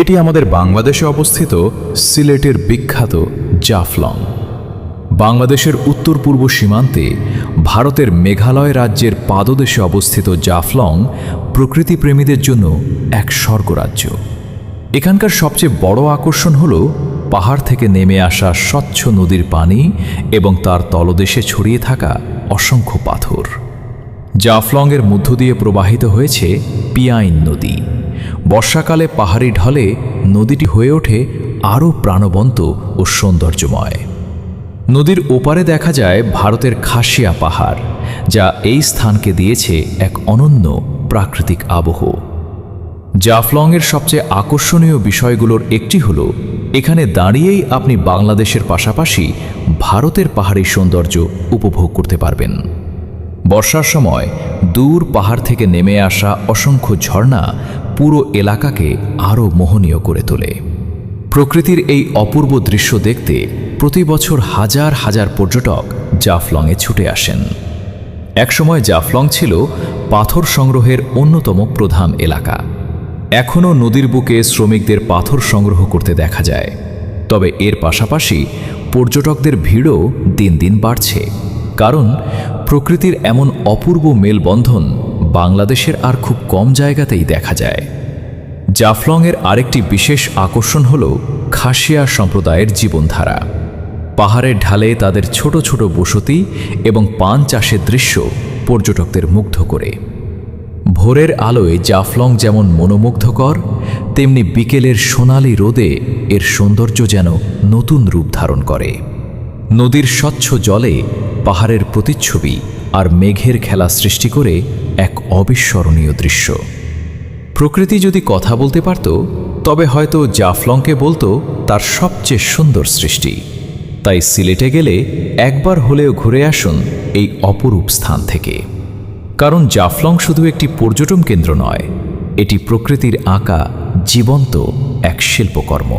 এটি আমাদের বাংলাদেশে অবস্থিত সিলেটের বিখ্যাত জাফলং। বাংলাদেশের উত্তর পূর্ব সীমান্তে ভারতের মেঘালয় রাজ্যের পাদদেশে অবস্থিত জাফলং প্রকৃতিপ্রেমীদের জন্য এক স্বর্গরাজ্য। এখানকার সবচেয়ে বড় আকর্ষণ হল পাহাড় থেকে নেমে আসা স্বচ্ছ নদীর পানি এবং তার তলদেশে ছড়িয়ে থাকা অসংখ্য পাথর। জাফলংয়ের মধ্য দিয়ে প্রবাহিত হয়েছে পিয়াইন নদী। বর্ষাকালে পাহাড়ি ঢলে নদীটি হয়ে ওঠে আরও প্রাণবন্ত ও সৌন্দর্যময়। নদীর ওপারে দেখা যায় ভারতের খাসিয়া পাহাড়, যা এই স্থানকে দিয়েছে এক অনন্য প্রাকৃতিক আবহ। জাফলংয়ের সবচেয়ে আকর্ষণীয় বিষয়গুলোর একটি হল এখানে দাঁড়িয়েই আপনি বাংলাদেশের পাশাপাশি ভারতের পাহাড়ি সৌন্দর্য উপভোগ করতে পারবেন। বর্ষার সময় দূর পাহাড় থেকে নেমে আসা অসংখ্য ঝর্ণা পুরো এলাকাকে আরও মোহনীয় করে তোলে। প্রকৃতির এই অপূর্ব দৃশ্য দেখতে প্রতি বছর হাজার হাজার পর্যটক জাফলংয়ে ছুটে আসেন। একসময় জাফলং ছিল পাথর সংগ্রহের অন্যতম প্রধান এলাকা। এখনও নদীর বুকে শ্রমিকদের পাথর সংগ্রহ করতে দেখা যায়। তবে এর পাশাপাশি পর্যটকদের ভিড়ও দিন দিন বাড়ছে, কারণ প্রকৃতির এমন অপূর্ব মেলবন্ধন বাংলাদেশের আর খুব কম জায়গাতেই দেখা যায়। জাফলংয়ের আরেকটি বিশেষ আকর্ষণ হল খাসিয়া সম্প্রদায়ের জীবনধারা। পাহাড়ের ঢালে তাদের ছোট ছোট বসতি এবং পান চাষের দৃশ্য পর্যটকদের মুগ্ধ করে। ভোরের আলোয় জাফলং যেমন মনোমুগ্ধকর, তেমনি বিকেলের সোনালি রোদে এর সৌন্দর্য যেন নতুন রূপ ধারণ করে। নদীর স্বচ্ছ জলে পাহাড়ের প্রতিচ্ছবি আর মেঘের খেলা সৃষ্টি করে এক অবিস্মরণীয় দৃশ্য। প্রকৃতি যদি কথা বলতে পারত, তবে হয়তো জাফলংকে বলতো তার সবচেয়ে সুন্দর সৃষ্টি। তাই সিলেটে গেলে একবার হলেও ঘুরে আসুন এই অপরূপ স্থান থেকে, কারণ জাফলং শুধু একটি পর্যটন কেন্দ্র নয়, এটি প্রকৃতির আঁকা জীবন্ত এক শিল্পকর্ম।